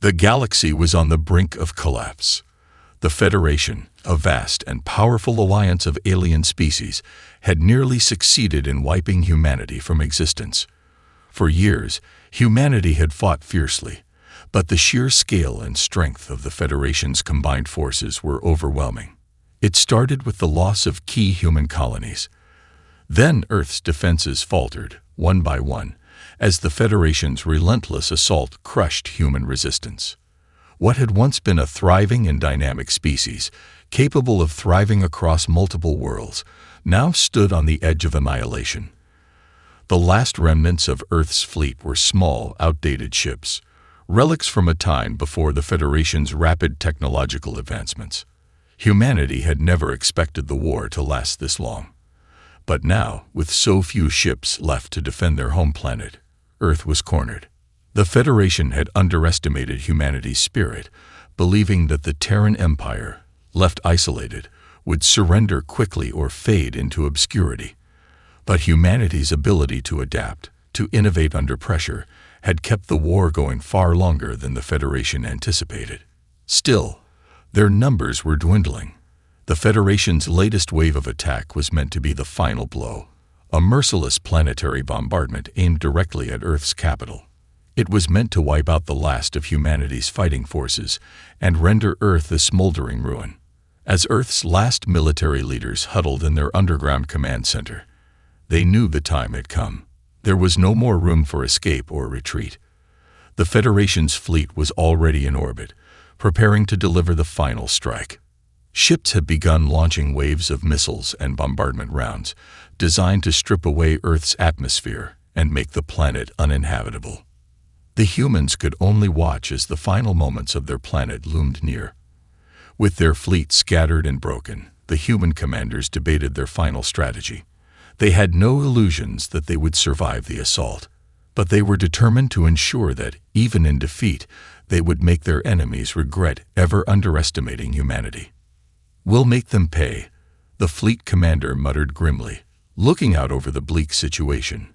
The galaxy was on the brink of collapse. The Federation, a vast and powerful alliance of alien species, had nearly succeeded in wiping humanity from existence. For years, humanity had fought fiercely, but the sheer scale and strength of the Federation's combined forces were overwhelming. It started with the loss of key human colonies. Then Earth's defenses faltered, one by one, as the Federation's relentless assault crushed human resistance. What had once been a thriving and dynamic species, capable of thriving across multiple worlds, now stood on the edge of annihilation. The last remnants of Earth's fleet were small, outdated ships, relics from a time before the Federation's rapid technological advancements. Humanity had never expected the war to last this long. But now, with so few ships left to defend their home planet, Earth was cornered. The Federation had underestimated humanity's spirit, believing that the Terran Empire, left isolated, would surrender quickly or fade into obscurity. But humanity's ability to adapt, to innovate under pressure, had kept the war going far longer than the Federation anticipated. Still, their numbers were dwindling. The Federation's latest wave of attack was meant to be the final blow, a merciless planetary bombardment aimed directly at Earth's capital. It was meant to wipe out the last of humanity's fighting forces and render Earth a smoldering ruin. As Earth's last military leaders huddled in their underground command center, they knew the time had come. There was no more room for escape or retreat. The Federation's fleet was already in orbit, preparing to deliver the final strike. Ships had begun launching waves of missiles and bombardment rounds, designed to strip away Earth's atmosphere and make the planet uninhabitable. The humans could only watch as the final moments of their planet loomed near. With their fleet scattered and broken, the human commanders debated their final strategy. They had no illusions that they would survive the assault, but they were determined to ensure that, even in defeat, they would make their enemies regret ever underestimating humanity. "We'll make them pay," the fleet commander muttered grimly, looking out over the bleak situation.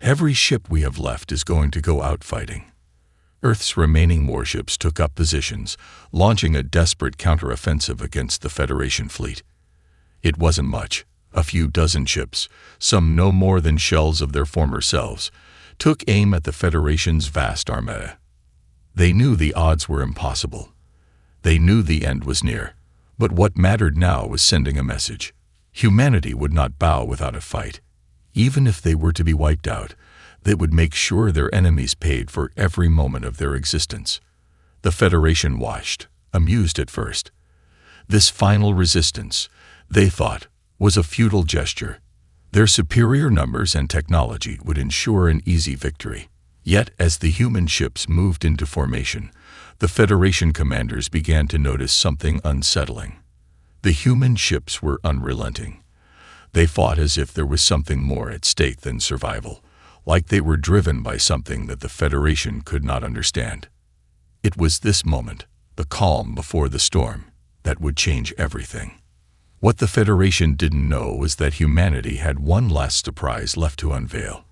"Every ship we have left is going to go out fighting." Earth's remaining warships took up positions, launching a desperate counteroffensive against the Federation fleet. It wasn't much. A few dozen ships, some no more than shells of their former selves, took aim at the Federation's vast armada. They knew the odds were impossible. They knew the end was near. But what mattered now was sending a message. Humanity would not bow without a fight. Even if they were to be wiped out, they would make sure their enemies paid for every moment of their existence. The Federation watched, amused at first. This final resistance, they thought, was a futile gesture. Their superior numbers and technology would ensure an easy victory. Yet, as the human ships moved into formation, the Federation commanders began to notice something unsettling. The human ships were unrelenting. They fought as if there was something more at stake than survival, like they were driven by something that the Federation could not understand. It was this moment, the calm before the storm, that would change everything. What the Federation didn't know was that humanity had one last surprise left to unveil.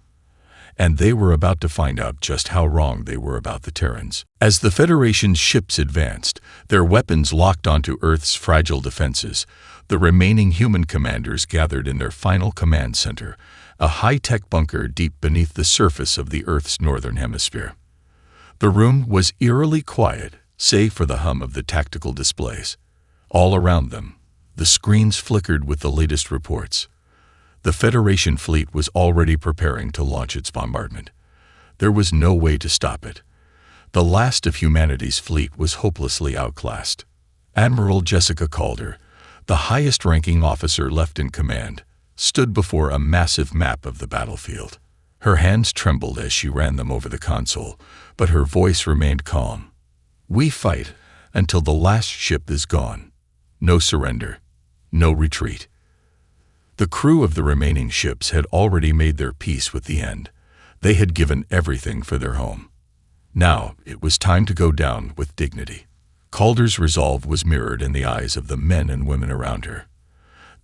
And they were about to find out just how wrong they were about the Terrans. As the Federation's ships advanced, their weapons locked onto Earth's fragile defenses, the remaining human commanders gathered in their final command center, a high-tech bunker deep beneath the surface of the Earth's northern hemisphere. The room was eerily quiet, save for the hum of the tactical displays. All around them, the screens flickered with the latest reports. The Federation fleet was already preparing to launch its bombardment. There was no way to stop it. The last of humanity's fleet was hopelessly outclassed. Admiral Jessica Calder, the highest-ranking officer left in command, stood before a massive map of the battlefield. Her hands trembled as she ran them over the console, but her voice remained calm. "We fight until the last ship is gone. No surrender. No retreat." The crew of the remaining ships had already made their peace with the end. They had given everything for their home. Now it was time to go down with dignity. Calder's resolve was mirrored in the eyes of the men and women around her.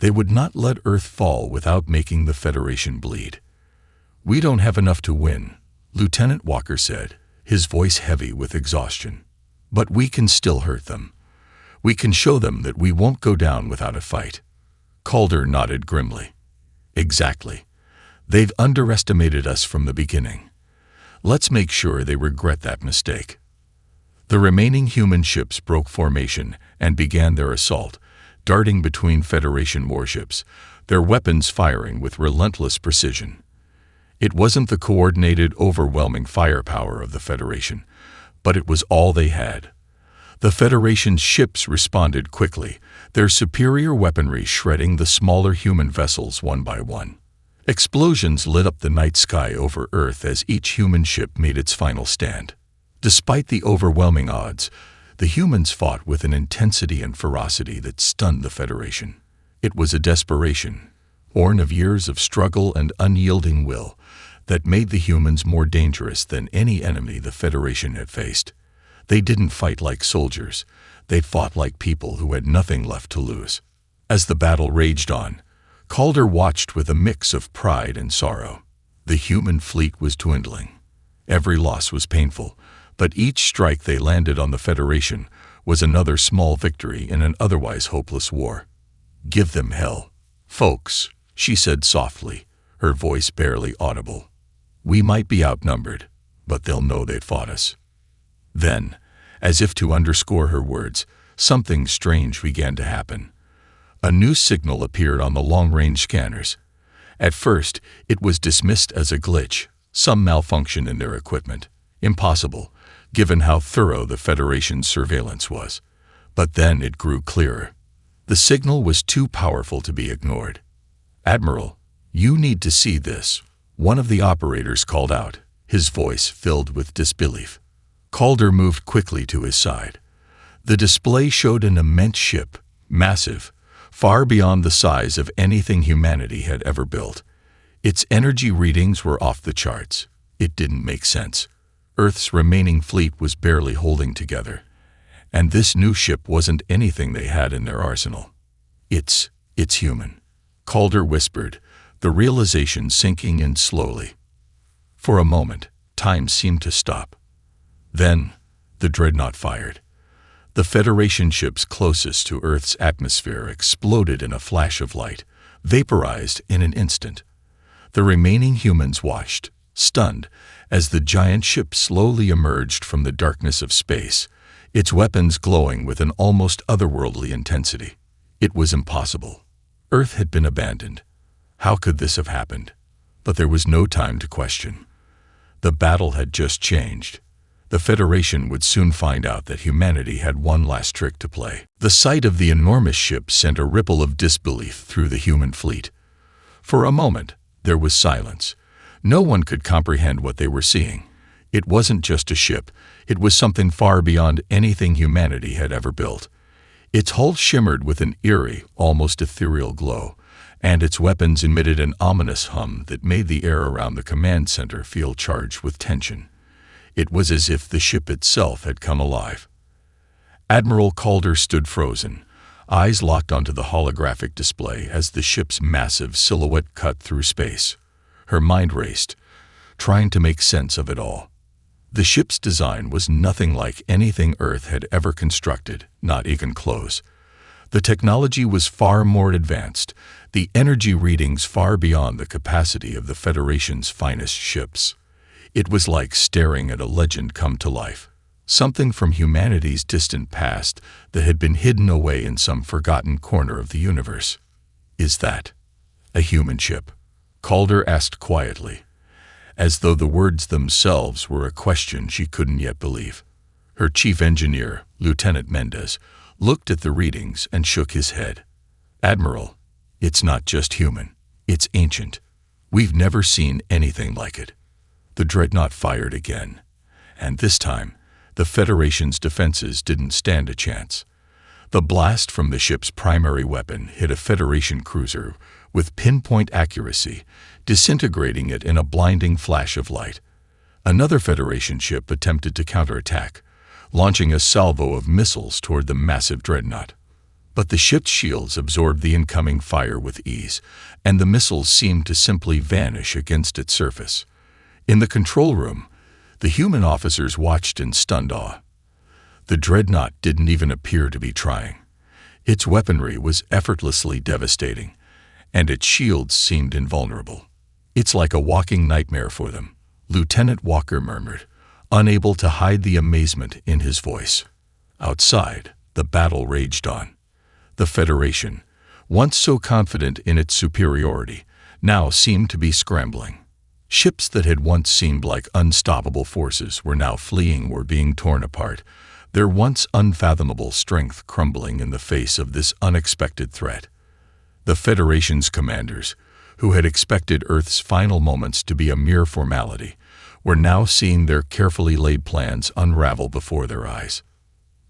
They would not let Earth fall without making the Federation bleed. "We don't have enough to win," Lieutenant Walker said, his voice heavy with exhaustion. But we can still hurt them. We can show them that we won't go down without a fight." Calder nodded grimly. "Exactly. They've underestimated us from the beginning. Let's make sure they regret that mistake." The remaining human ships broke formation and began their assault, darting between Federation warships, their weapons firing with relentless precision. It wasn't the coordinated, overwhelming firepower of the Federation, but it was all they had. The Federation's ships responded quickly, their superior weaponry shredding the smaller human vessels one by one. Explosions lit up the night sky over Earth as each human ship made its final stand. Despite the overwhelming odds, the humans fought with an intensity and ferocity that stunned the Federation. It was a desperation, born of years of struggle and unyielding will, that made the humans more dangerous than any enemy the Federation had faced. They didn't fight like soldiers. They fought like people who had nothing left to lose. As the battle raged on, Calder watched with a mix of pride and sorrow. The human fleet was dwindling. Every loss was painful, but each strike they landed on the Federation was another small victory in an otherwise hopeless war. "Give them hell, folks," she said softly, her voice barely audible. "We might be outnumbered, but they'll know they'd fought us." Then, as if to underscore her words, something strange began to happen. A new signal appeared on the long-range scanners. At first, it was dismissed as a glitch, some malfunction in their equipment. Impossible, given how thorough the Federation's surveillance was. But then it grew clearer. The signal was too powerful to be ignored. "Admiral, you need to see this," one of the operators called out, his voice filled with disbelief. Calder moved quickly to his side. The display showed an immense ship, massive, far beyond the size of anything humanity had ever built. Its energy readings were off the charts. It didn't make sense. Earth's remaining fleet was barely holding together. And this new ship wasn't anything they had in their arsenal. It's human," Calder whispered, the realization sinking in slowly. For a moment, time seemed to stop. Then, the Dreadnought fired. The Federation ships closest to Earth's atmosphere exploded in a flash of light, vaporized in an instant. The remaining humans watched, stunned, as the giant ship slowly emerged from the darkness of space, its weapons glowing with an almost otherworldly intensity. It was impossible. Earth had been abandoned. How could this have happened? But there was no time to question. The battle had just changed. The Federation would soon find out that humanity had one last trick to play. The sight of the enormous ship sent a ripple of disbelief through the human fleet. For a moment, there was silence. No one could comprehend what they were seeing. It wasn't just a ship. It was something far beyond anything humanity had ever built. Its hull shimmered with an eerie, almost ethereal glow, and its weapons emitted an ominous hum that made the air around the command center feel charged with tension. It was as if the ship itself had come alive. Admiral Calder stood frozen, eyes locked onto the holographic display as the ship's massive silhouette cut through space. Her mind raced, trying to make sense of it all. The ship's design was nothing like anything Earth had ever constructed, not even close. The technology was far more advanced, the energy readings far beyond the capacity of the Federation's finest ships. It was like staring at a legend come to life, something from humanity's distant past that had been hidden away in some forgotten corner of the universe. "Is that a human ship?" Calder asked quietly, as though the words themselves were a question she couldn't yet believe. Her chief engineer, Lieutenant Mendez, looked at the readings and shook his head. "Admiral, it's not just human, it's ancient. We've never seen anything like it." The Dreadnought fired again, and this time, the Federation's defenses didn't stand a chance. The blast from the ship's primary weapon hit a Federation cruiser with pinpoint accuracy, disintegrating it in a blinding flash of light. Another Federation ship attempted to counterattack, launching a salvo of missiles toward the massive Dreadnought. But the ship's shields absorbed the incoming fire with ease, and the missiles seemed to simply vanish against its surface. In the control room, the human officers watched in stunned awe. The Dreadnought didn't even appear to be trying. Its weaponry was effortlessly devastating, and its shields seemed invulnerable. "It's like a walking nightmare for them," Lieutenant Walker murmured, unable to hide the amazement in his voice. Outside, the battle raged on. The Federation, once so confident in its superiority, now seemed to be scrambling. Ships that had once seemed like unstoppable forces were now fleeing or being torn apart, their once unfathomable strength crumbling in the face of this unexpected threat. The Federation's commanders, who had expected Earth's final moments to be a mere formality, were now seeing their carefully laid plans unravel before their eyes.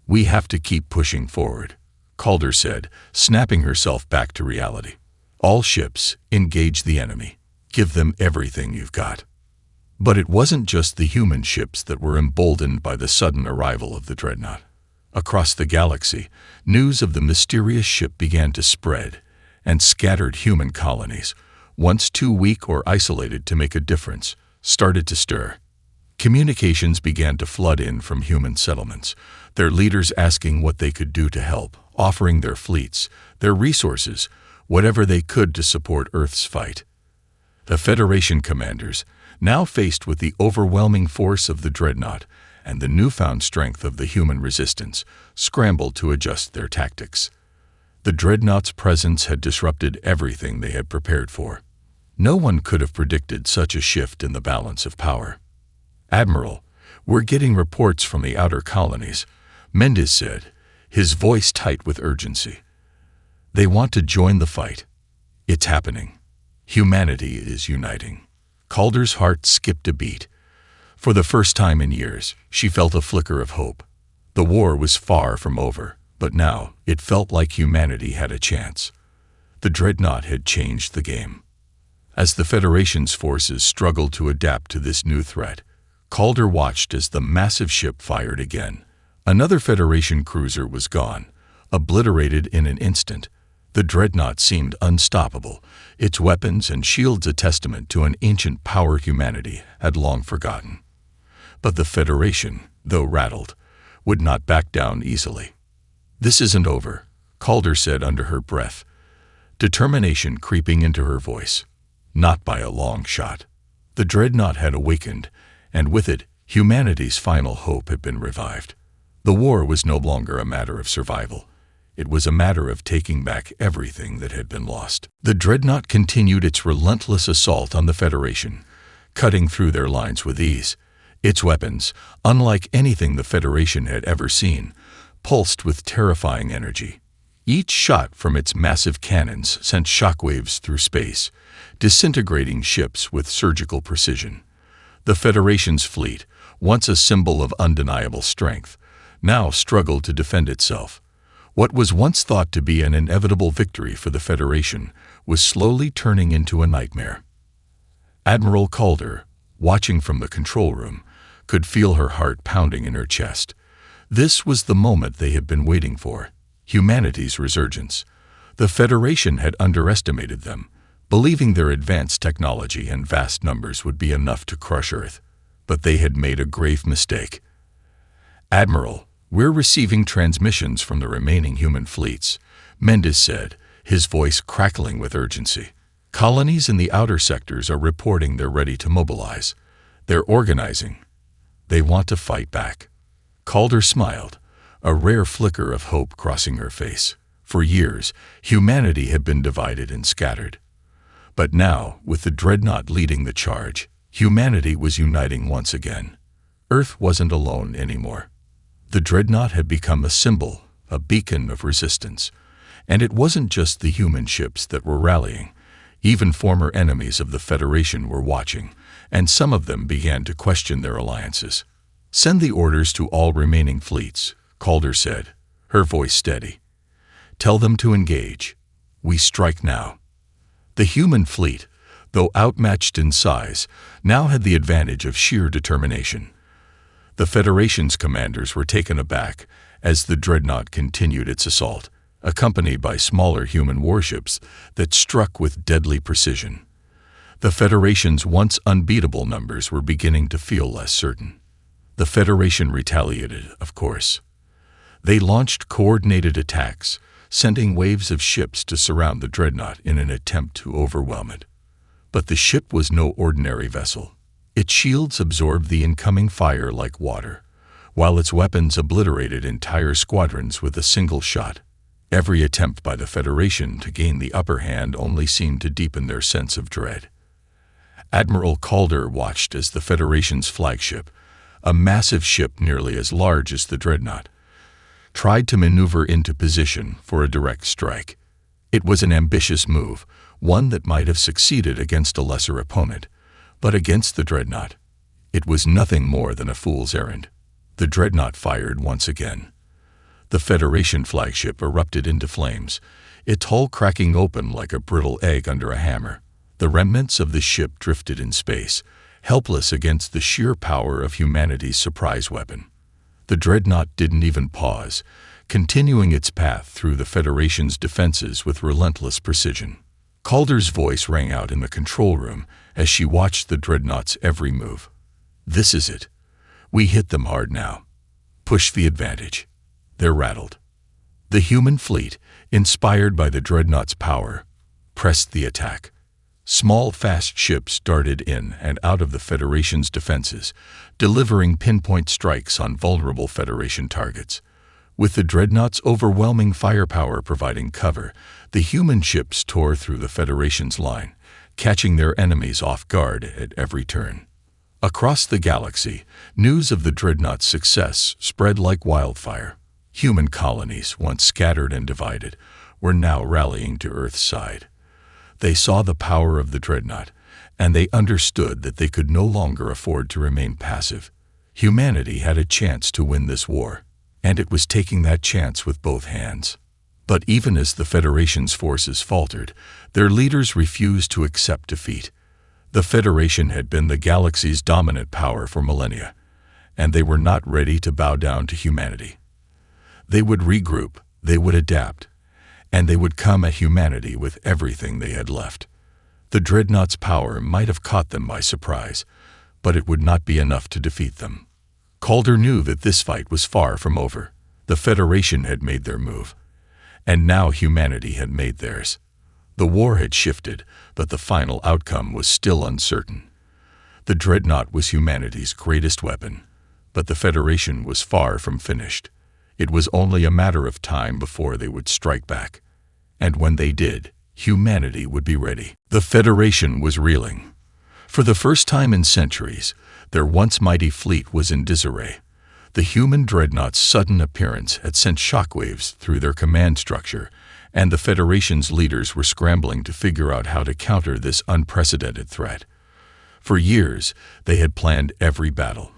"We have to keep pushing forward," Calder said, snapping herself back to reality. "All ships, engage the enemy. Give them everything you've got." But it wasn't just the human ships that were emboldened by the sudden arrival of the Dreadnought. Across the galaxy, news of the mysterious ship began to spread, and scattered human colonies, once too weak or isolated to make a difference, started to stir. Communications began to flood in from human settlements, their leaders asking what they could do to help, offering their fleets, their resources, whatever they could to support Earth's fight. The Federation commanders, now faced with the overwhelming force of the Dreadnought and the newfound strength of the human resistance, scrambled to adjust their tactics. The Dreadnought's presence had disrupted everything they had prepared for. No one could have predicted such a shift in the balance of power. "Admiral, we're getting reports from the outer colonies," Mendes said, his voice tight with urgency. "They want to join the fight. It's happening. Humanity is uniting." Calder's heart skipped a beat. For the first time in years, she felt a flicker of hope. The war was far from over, but now it felt like humanity had a chance. The Dreadnought had changed the game. As the Federation's forces struggled to adapt to this new threat, Calder watched as the massive ship fired again. Another Federation cruiser was gone, obliterated in an instant. The Dreadnought seemed unstoppable, its weapons and shields a testament to an ancient power humanity had long forgotten. But the Federation, though rattled, would not back down easily. "This isn't over," Calder said under her breath, determination creeping into her voice. Not by a long shot. The Dreadnought had awakened, and with it, humanity's final hope had been revived. The war was no longer a matter of survival. It was a matter of taking back everything that had been lost. The Dreadnought continued its relentless assault on the Federation, cutting through their lines with ease. Its weapons, unlike anything the Federation had ever seen, pulsed with terrifying energy. Each shot from its massive cannons sent shockwaves through space, disintegrating ships with surgical precision. The Federation's fleet, once a symbol of undeniable strength, now struggled to defend itself. What was once thought to be an inevitable victory for the Federation was slowly turning into a nightmare. Admiral Calder, watching from the control room, could feel her heart pounding in her chest. This was the moment they had been waiting for, humanity's resurgence. The Federation had underestimated them, believing their advanced technology and vast numbers would be enough to crush Earth. But they had made a grave mistake. "Admiral, we're receiving transmissions from the remaining human fleets," Mendes said, his voice crackling with urgency. "Colonies in the outer sectors are reporting they're ready to mobilize. They're organizing. They want to fight back." Calder smiled, a rare flicker of hope crossing her face. For years, humanity had been divided and scattered. But now, with the Dreadnought leading the charge, humanity was uniting once again. Earth wasn't alone anymore. The Dreadnought had become a symbol, a beacon of resistance. And it wasn't just the human ships that were rallying. Even former enemies of the Federation were watching, and some of them began to question their alliances. "Send the orders to all remaining fleets," Calder said, her voice steady. "Tell them to engage. We strike now." The human fleet, though outmatched in size, now had the advantage of sheer determination. The Federation's commanders were taken aback as the Dreadnought continued its assault, accompanied by smaller human warships that struck with deadly precision. The Federation's once unbeatable numbers were beginning to feel less certain. The Federation retaliated, of course. They launched coordinated attacks, sending waves of ships to surround the Dreadnought in an attempt to overwhelm it. But the ship was no ordinary vessel. Its shields absorbed the incoming fire like water, while its weapons obliterated entire squadrons with a single shot. Every attempt by the Federation to gain the upper hand only seemed to deepen their sense of dread. Admiral Calder watched as the Federation's flagship, a massive ship nearly as large as the Dreadnought, tried to maneuver into position for a direct strike. It was an ambitious move, one that might have succeeded against a lesser opponent, but against the Dreadnought, it was nothing more than a fool's errand. The Dreadnought fired once again. The Federation flagship erupted into flames, its hull cracking open like a brittle egg under a hammer. The remnants of the ship drifted in space, helpless against the sheer power of humanity's surprise weapon. The Dreadnought didn't even pause, continuing its path through the Federation's defenses with relentless precision. Calder's voice rang out in the control room as she watched the Dreadnought's every move. "This is it. We hit them hard now. Push the advantage." They're rattled. The human fleet, inspired by the Dreadnought's power, pressed the attack. Small, fast ships darted in and out of the Federation's defenses, delivering pinpoint strikes on vulnerable Federation targets. With the Dreadnought's overwhelming firepower providing cover, the human ships tore through the Federation's line, catching their enemies off guard at every turn. Across the galaxy, news of the Dreadnought's success spread like wildfire. Human colonies, once scattered and divided, were now rallying to Earth's side. They saw the power of the Dreadnought, and they understood that they could no longer afford to remain passive. Humanity had a chance to win this war, and it was taking that chance with both hands. But even as the Federation's forces faltered, their leaders refused to accept defeat. The Federation had been the galaxy's dominant power for millennia, and they were not ready to bow down to humanity. They would regroup, they would adapt, and they would come at humanity with everything they had left. The Dreadnought's power might have caught them by surprise, but it would not be enough to defeat them. Calder knew that this fight was far from over. The Federation had made their move, and now humanity had made theirs. The war had shifted, but the final outcome was still uncertain. The Dreadnought was humanity's greatest weapon, but the Federation was far from finished. It was only a matter of time before they would strike back. And when they did, humanity would be ready. The Federation was reeling. For the first time in centuries, their once mighty fleet was in disarray. The human Dreadnought's sudden appearance had sent shockwaves through their command structure, and the Federation's leaders were scrambling to figure out how to counter this unprecedented threat. For years, they had planned every battle,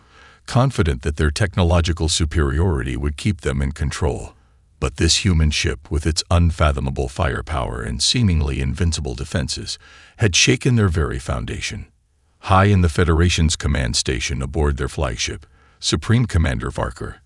confident that their technological superiority would keep them in control. But this human ship, with its unfathomable firepower and seemingly invincible defenses, had shaken their very foundation. High in the Federation's command station aboard their flagship, Supreme Commander Varker,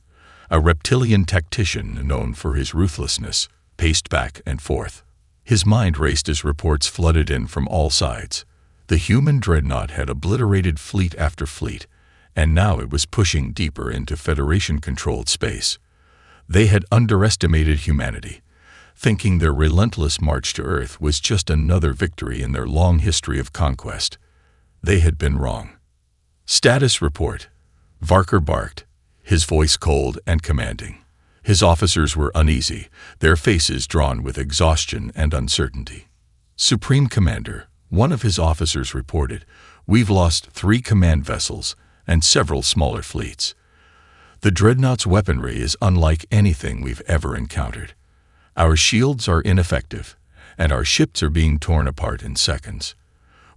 a reptilian tactician known for his ruthlessness, paced back and forth. His mind raced as reports flooded in from all sides. The human Dreadnought had obliterated fleet after fleet, and now it was pushing deeper into Federation-controlled space. They had underestimated humanity, thinking their relentless march to Earth was just another victory in their long history of conquest. They had been wrong. "Status report," Varker barked, his voice cold and commanding. His officers were uneasy, their faces drawn with exhaustion and uncertainty. "Supreme Commander," one of his officers reported, "we've lost 3 command vessels and several smaller fleets. The Dreadnought's weaponry is unlike anything we've ever encountered. Our shields are ineffective, and our ships are being torn apart in seconds.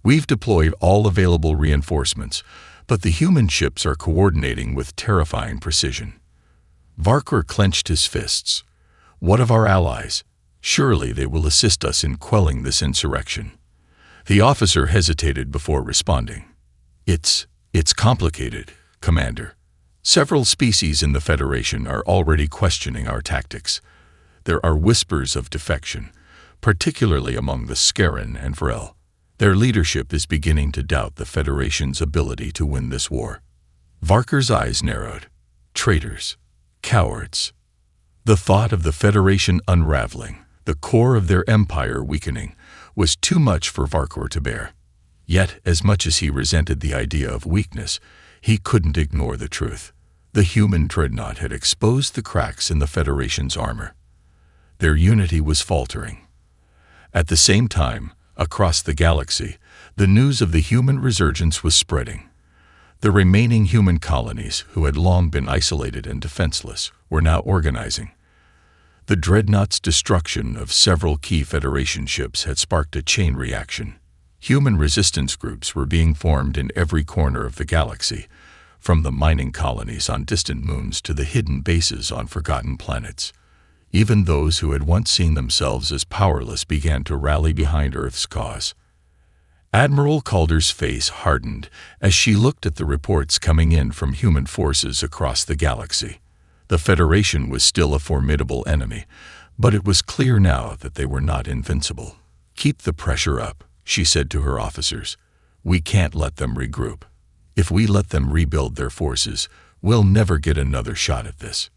We've deployed all available reinforcements, but the human ships are coordinating with terrifying precision." Varker clenched his fists. "What of our allies? Surely they will assist us in quelling this insurrection." The officer hesitated before responding. It's complicated, Commander. Several species in the Federation are already questioning our tactics. There are whispers of defection, particularly among the Scaran and Vrel. Their leadership is beginning to doubt the Federation's ability to win this war. Varker's eyes narrowed. Traitors. Cowards. The thought of the Federation unraveling, the core of their empire weakening, was too much for Varkor to bear. Yet, as much as he resented the idea of weakness, he couldn't ignore the truth. The human Dreadnought had exposed the cracks in the Federation's armor. Their unity was faltering. At the same time, across the galaxy, the news of the human resurgence was spreading. The remaining human colonies, who had long been isolated and defenseless, were now organizing. The Dreadnought's destruction of several key Federation ships had sparked a chain reaction. Human resistance groups were being formed in every corner of the galaxy, from the mining colonies on distant moons to the hidden bases on forgotten planets. Even those who had once seen themselves as powerless began to rally behind Earth's cause. Admiral Calder's face hardened as she looked at the reports coming in from human forces across the galaxy. The Federation was still a formidable enemy, but it was clear now that they were not invincible. "Keep the pressure up," she said to her officers. "We can't let them regroup. If we let them rebuild their forces, we'll never get another shot at this."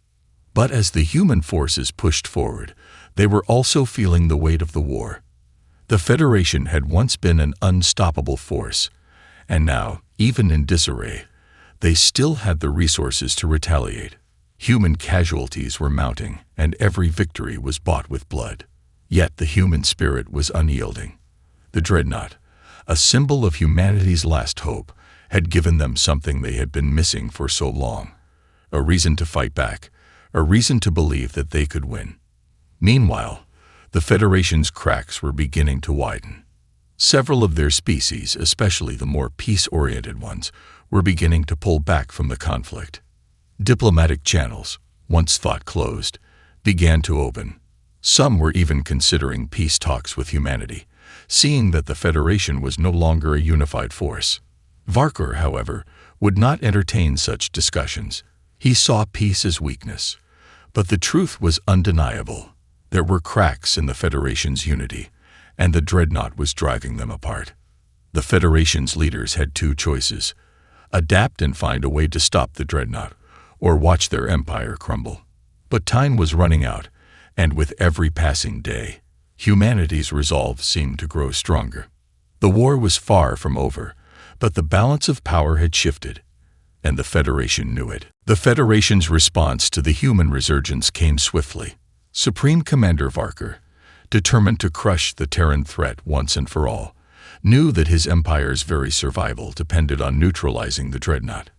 But as the human forces pushed forward, they were also feeling the weight of the war. The Federation had once been an unstoppable force, and now, even in disarray, they still had the resources to retaliate. Human casualties were mounting, and every victory was bought with blood. Yet the human spirit was unyielding. The Dreadnought, a symbol of humanity's last hope, had given them something they had been missing for so long: a reason to fight back, a reason to believe that they could win. Meanwhile, the Federation's cracks were beginning to widen. Several of their species, especially the more peace-oriented ones, were beginning to pull back from the conflict. Diplomatic channels, once thought closed, began to open. Some were even considering peace talks with humanity, seeing that the Federation was no longer a unified force. Varkor, however, would not entertain such discussions. He saw peace as weakness. But the truth was undeniable. There were cracks in the Federation's unity, and the Dreadnought was driving them apart. The Federation's leaders had two choices: adapt and find a way to stop the Dreadnought, or watch their empire crumble. But time was running out, and with every passing day, humanity's resolve seemed to grow stronger. The war was far from over, but the balance of power had shifted, and the Federation knew it. The Federation's response to the human resurgence came swiftly. Supreme Commander Varkor, determined to crush the Terran threat once and for all, knew that his empire's very survival depended on neutralizing the Dreadnought.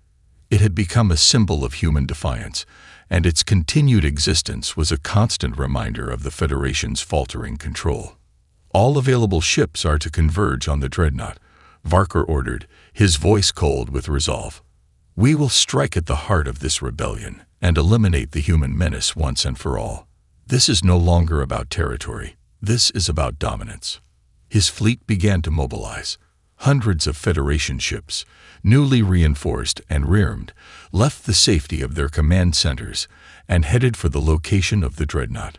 It had become a symbol of human defiance, and its continued existence was a constant reminder of the Federation's faltering control. "All available ships are to converge on the Dreadnought," Varkor ordered, his voice cold with resolve. "We will strike at the heart of this rebellion and eliminate the human menace once and for all. This is no longer about territory. This is about dominance." His fleet began to mobilize. Hundreds of Federation ships, newly reinforced and rearmed, left the safety of their command centers and headed for the location of the Dreadnought.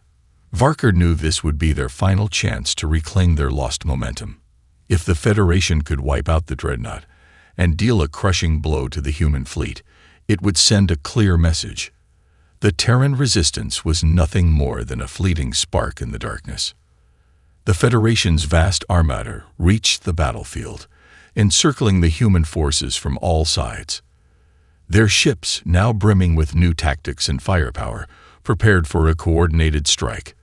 Varkor knew this would be their final chance to reclaim their lost momentum. If the Federation could wipe out the Dreadnought and deal a crushing blow to the human fleet, it would send a clear message. The Terran resistance was nothing more than a fleeting spark in the darkness. The Federation's vast armada reached the battlefield, encircling the human forces from all sides. Their ships, now brimming with new tactics and firepower, prepared for a coordinated strike.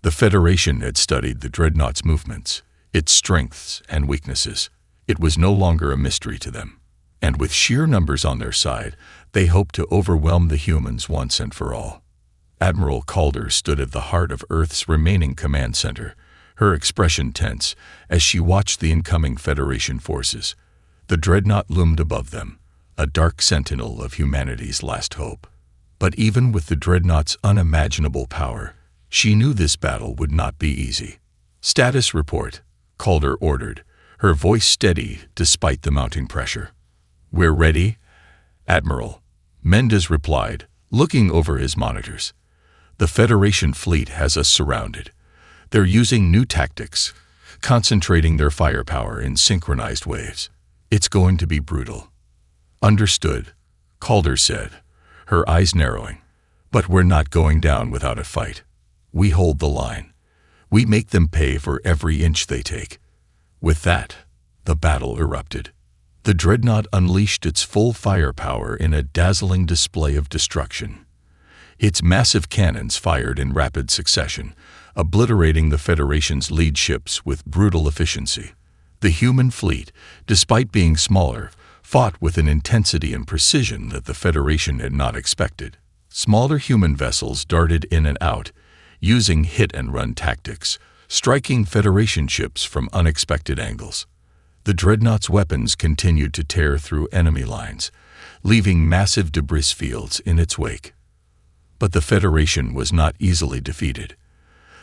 The Federation had studied the Dreadnought's movements, its strengths and weaknesses. It was no longer a mystery to them, and with sheer numbers on their side, they hoped to overwhelm the humans once and for all. Admiral Calder stood at the heart of Earth's remaining command center, her expression tense as she watched the incoming Federation forces. The Dreadnought loomed above them, a dark sentinel of humanity's last hope. But even with the Dreadnought's unimaginable power, she knew this battle would not be easy. "Status report," Calder ordered, her voice steady despite the mounting pressure. "We're ready, Admiral," Mendez replied, looking over his monitors. "The Federation fleet has us surrounded. They're using new tactics, concentrating their firepower in synchronized waves. It's going to be brutal." "Understood," Calder said, her eyes narrowing. But we're not going down without a fight. We hold the line. We make them pay for every inch they take." With that, the battle erupted. The Dreadnought unleashed its full firepower in a dazzling display of destruction. Its massive cannons fired in rapid succession, obliterating the Federation's lead ships with brutal efficiency. The human fleet, despite being smaller, fought with an intensity and precision that the Federation had not expected. Smaller human vessels darted in and out, using hit-and-run tactics, striking Federation ships from unexpected angles. The Dreadnought's weapons continued to tear through enemy lines, leaving massive debris fields in its wake. But the Federation was not easily defeated.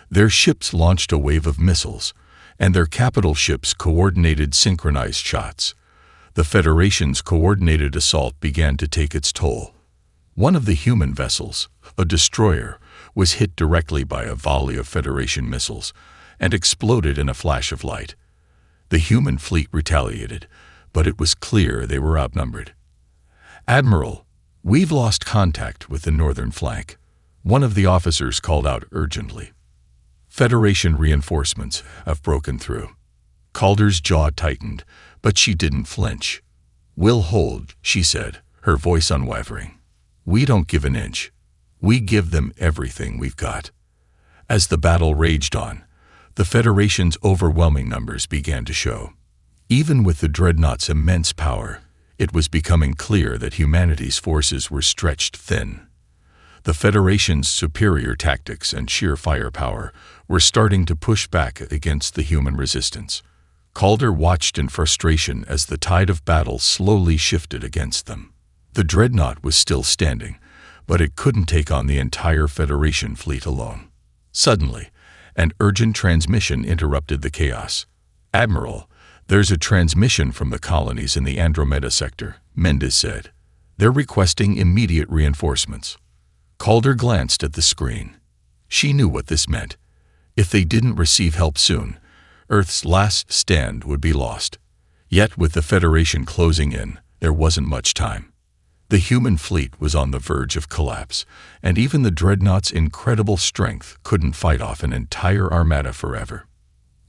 Their ships launched a wave of missiles, and their capital ships coordinated synchronized shots. The Federation's coordinated assault began to take its toll. One of the human vessels, a destroyer, was hit directly by a volley of Federation missiles and exploded in a flash of light. The human fleet retaliated, but it was clear they were outnumbered. "Admiral, we've lost contact with the northern flank," one of the officers called out urgently. "Federation reinforcements have broken through." Calder's jaw tightened, but she didn't flinch. "We'll hold," she said, her voice unwavering. "We don't give an inch. We give them everything we've got." As the battle raged on, the Federation's overwhelming numbers began to show. Even with the Dreadnought's immense power, it was becoming clear that humanity's forces were stretched thin. The Federation's superior tactics and sheer firepower were starting to push back against the human resistance. Calder watched in frustration as the tide of battle slowly shifted against them. The Dreadnought was still standing, but it couldn't take on the entire Federation fleet alone. Suddenly, an urgent transmission interrupted the chaos. "Admiral, there's a transmission from the colonies in the Andromeda sector," Mendez said. "They're requesting immediate reinforcements." Calder glanced at the screen. She knew what this meant. If they didn't receive help soon, Earth's last stand would be lost. Yet with the Federation closing in, there wasn't much time. The human fleet was on the verge of collapse, and even the Dreadnought's incredible strength couldn't fight off an entire armada forever.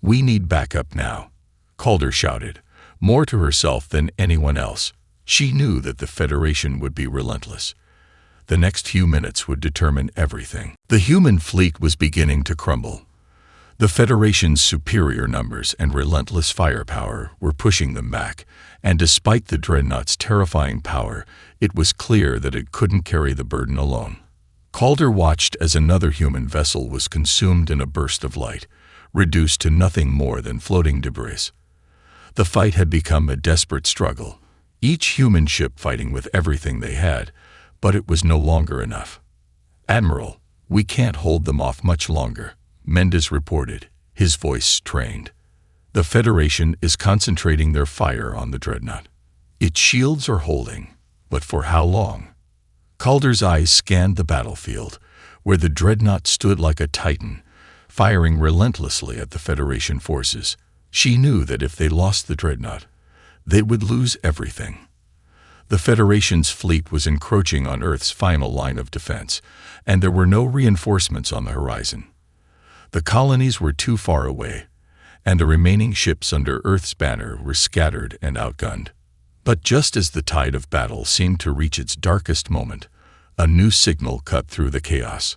"We need backup now," Calder shouted, more to herself than anyone else. She knew that the Federation would be relentless. The next few minutes would determine everything. The human fleet was beginning to crumble. The Federation's superior numbers and relentless firepower were pushing them back, and despite the Dreadnought's terrifying power, it was clear that it couldn't carry the burden alone. Calder watched as another human vessel was consumed in a burst of light, reduced to nothing more than floating debris. The fight had become a desperate struggle, each human ship fighting with everything they had, but it was no longer enough. "Admiral, we can't hold them off much longer," Mendez reported, his voice strained. "The Federation is concentrating their fire on the Dreadnought. Its shields are holding, but for how long?" Calder's eyes scanned the battlefield, where the Dreadnought stood like a titan, firing relentlessly at the Federation forces. She knew that if they lost the Dreadnought, they would lose everything. The Federation's fleet was encroaching on Earth's final line of defense, and there were no reinforcements on the horizon. The colonies were too far away, and the remaining ships under Earth's banner were scattered and outgunned. But just as the tide of battle seemed to reach its darkest moment, a new signal cut through the chaos.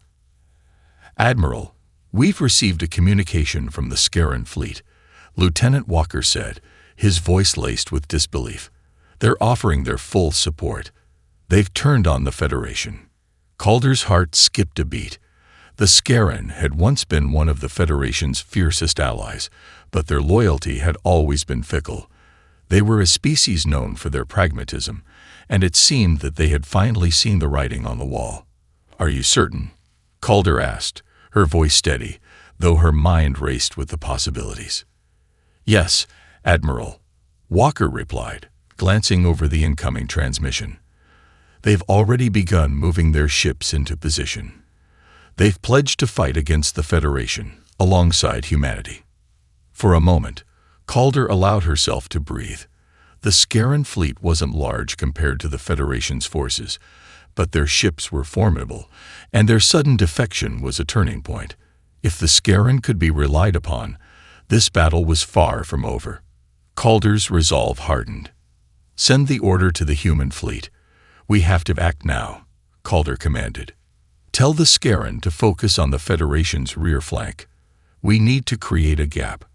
"Admiral, we've received a communication from the Scaran fleet," Lieutenant Walker said, his voice laced with disbelief. "They're offering their full support. They've turned on the Federation." Calder's heart skipped a beat. The Scaran had once been one of the Federation's fiercest allies, but their loyalty had always been fickle. They were a species known for their pragmatism, and it seemed that they had finally seen the writing on the wall. "Are you certain?" Calder asked, her voice steady, though her mind raced with the possibilities. "Yes, Admiral," Walker replied, glancing over the incoming transmission. "They've already begun moving their ships into position. They've pledged to fight against the Federation, alongside humanity." For a moment, Calder allowed herself to breathe. The Scaran fleet wasn't large compared to the Federation's forces, But their ships were formidable, and their sudden defection was a turning point. If the Scarran could be relied upon, this battle was far from over. Calder's resolve hardened. "Send the order to the human fleet. We have to act now," Calder commanded. "Tell the Scarran to focus on the Federation's rear flank. We need to create a gap.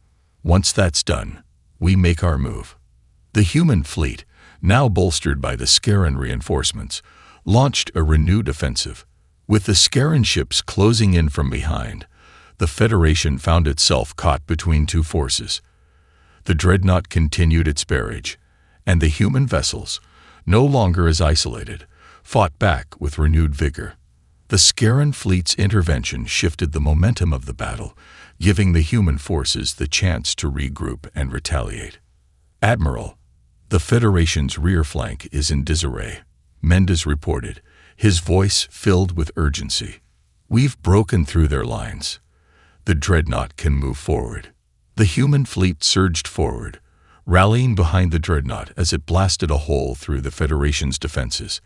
Once that's done, we make our move." The human fleet, now bolstered by the Scarran reinforcements, launched a renewed offensive. With the Scarran ships closing in from behind, the Federation found itself caught between two forces. The Dreadnought continued its barrage, and the human vessels, no longer as isolated, fought back with renewed vigor. The Scarran fleet's intervention shifted the momentum of the battle, giving the human forces the chance to regroup and retaliate. "Admiral, the Federation's rear flank is in disarray," Mendes reported, his voice filled with urgency. "We've broken through their lines. The Dreadnought can move forward." The human fleet surged forward, rallying behind the Dreadnought as it blasted a hole through the Federation's defenses.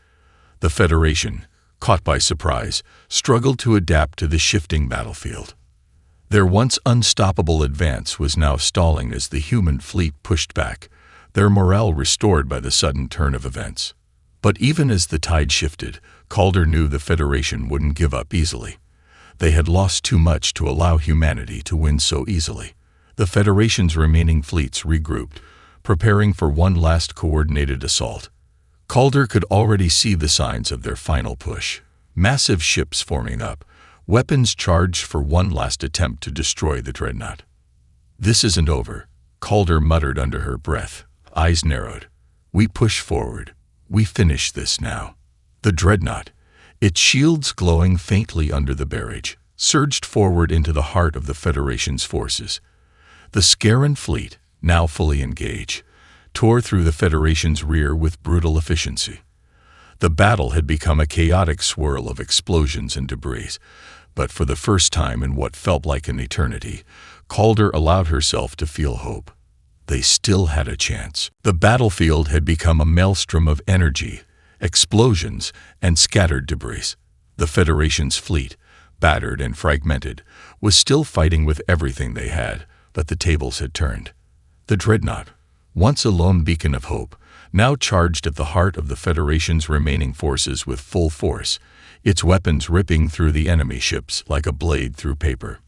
The Federation, caught by surprise, struggled to adapt to the shifting battlefield. Their once unstoppable advance was now stalling as the human fleet pushed back, their morale restored by the sudden turn of events. But even as the tide shifted, Calder knew the Federation wouldn't give up easily. They had lost too much to allow humanity to win so easily. The Federation's remaining fleets regrouped, preparing for one last coordinated assault. Calder could already see the signs of their final push. Massive ships forming up, weapons charged for one last attempt to destroy the Dreadnought. "This isn't over," Calder muttered under her breath, eyes narrowed. "We push forward. We finish this now." The Dreadnought, its shields glowing faintly under the barrage, surged forward into the heart of the Federation's forces. The Scarran fleet, now fully engaged, tore through the Federation's rear with brutal efficiency. The battle had become a chaotic swirl of explosions and debris, but for the first time in what felt like an eternity, Calder allowed herself to feel hope. They still had a chance. The battlefield had become a maelstrom of energy, explosions, and scattered debris. The Federation's fleet, battered and fragmented, was still fighting with everything they had, but the tables had turned. The Dreadnought, once a lone beacon of hope, now charged at the heart of the Federation's remaining forces with full force, its weapons ripping through the enemy ships like a blade through paper.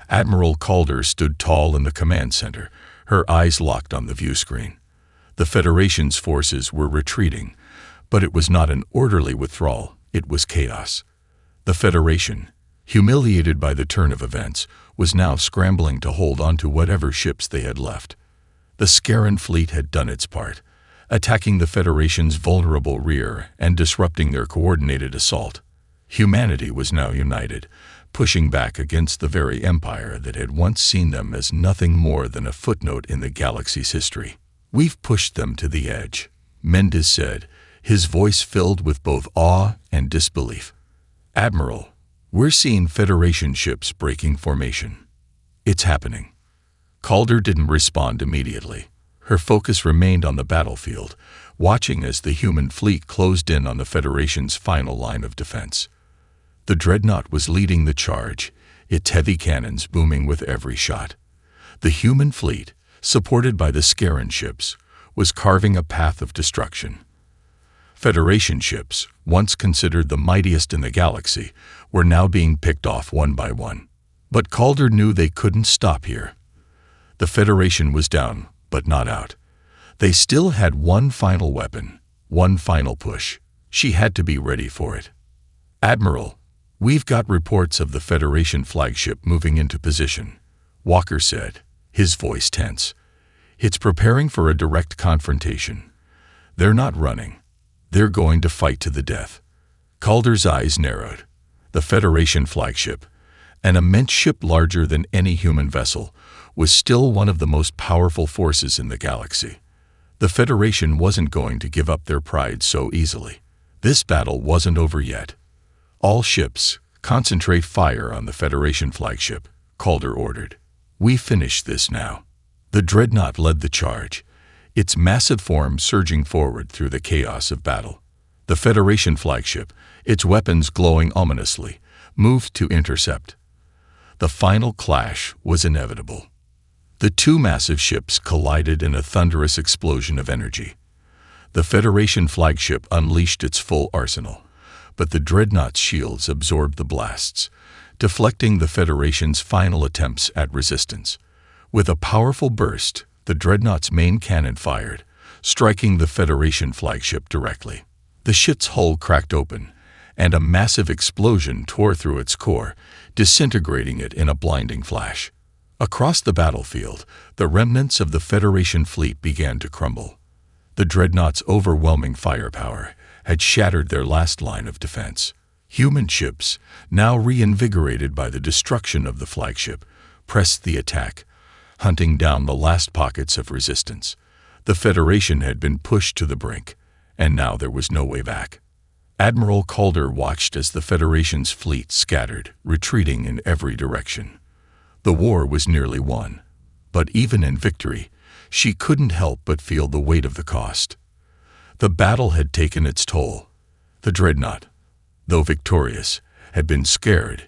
Admiral Calder stood tall in the command center, her eyes locked on the view screen. The Federation's forces were retreating, but it was not an orderly withdrawal, it was chaos. The Federation, humiliated by the turn of events, was now scrambling to hold onto whatever ships they had left. The Scarran fleet had done its part, attacking the Federation's vulnerable rear and disrupting their coordinated assault. Humanity was now united, pushing back against the very empire that had once seen them as nothing more than a footnote in the galaxy's history. "We've pushed them to the edge," Mendes said, his voice filled with both awe and disbelief. "Admiral, we're seeing Federation ships breaking formation. It's happening." Calder didn't respond immediately. Her focus remained on the battlefield, watching as the human fleet closed in on the Federation's final line of defense. The Dreadnought was leading the charge, its heavy cannons booming with every shot. The human fleet, supported by the Scarran ships, was carving a path of destruction. Federation ships, once considered the mightiest in the galaxy, were now being picked off one by one. But Calder knew they couldn't stop here. The Federation was down, but not out. They still had one final weapon, one final push. She had to be ready for it. "Admiral, we've got reports of the Federation flagship moving into position," Walker said, his voice tense. "It's preparing for a direct confrontation. They're not running. They're going to fight to the death." Calder's eyes narrowed. The Federation flagship, an immense ship larger than any human vessel, was still one of the most powerful forces in the galaxy. The Federation wasn't going to give up their pride so easily. This battle wasn't over yet. "All ships, concentrate fire on the Federation flagship," Calder ordered. "We finish this now." The Dreadnought led the charge, its massive form surging forward through the chaos of battle. The Federation flagship, its weapons glowing ominously, moved to intercept. The final clash was inevitable. The two massive ships collided in a thunderous explosion of energy. The Federation flagship unleashed its full arsenal, but the Dreadnought's shields absorbed the blasts, deflecting the Federation's final attempts at resistance. With a powerful burst, the Dreadnought's main cannon fired, striking the Federation flagship directly. The ship's hull cracked open, and a massive explosion tore through its core, disintegrating it in a blinding flash. Across the battlefield, the remnants of the Federation fleet began to crumble. The Dreadnought's overwhelming firepower had shattered their last line of defense. Human ships, now reinvigorated by the destruction of the flagship, pressed the attack, hunting down the last pockets of resistance. The Federation had been pushed to the brink, and now there was no way back. Admiral Calder watched as the Federation's fleet scattered, retreating in every direction. The war was nearly won, but even in victory, she couldn't help but feel the weight of the cost. The battle had taken its toll. The Dreadnought, though victorious, had been scared,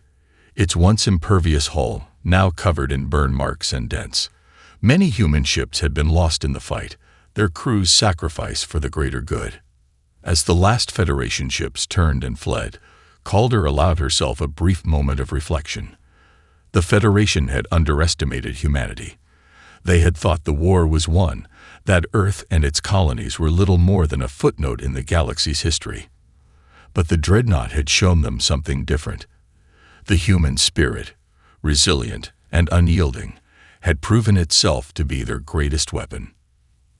its once impervious hull now covered in burn marks and dents. Many human ships had been lost in the fight, their crews sacrificed for the greater good. As the last Federation ships turned and fled, Calder allowed herself a brief moment of reflection. The Federation had underestimated humanity. They had thought the war was won, that Earth and its colonies were little more than a footnote in the galaxy's history. But the Dreadnought had shown them something different. The human spirit, resilient and unyielding, had proven itself to be their greatest weapon.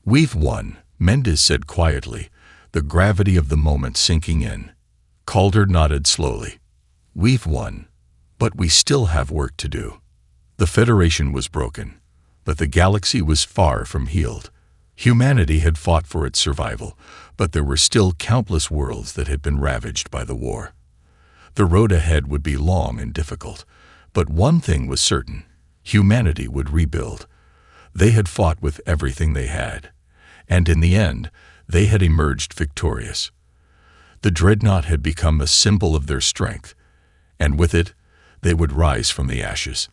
"We've won," Mendes said quietly, the gravity of the moment sinking in. Calder nodded slowly. "We've won, but we still have work to do." The Federation was broken, but the galaxy was far from healed. Humanity had fought for its survival, but there were still countless worlds that had been ravaged by the war. The road ahead would be long and difficult, but one thing was certain: humanity would rebuild. They had fought with everything they had, and in the end, they had emerged victorious. The Dreadnought had become a symbol of their strength, and with it, they would rise from the ashes.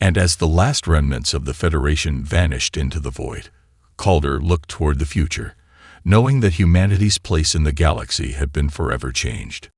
And as the last remnants of the Federation vanished into the void, Calder looked toward the future, knowing that humanity's place in the galaxy had been forever changed.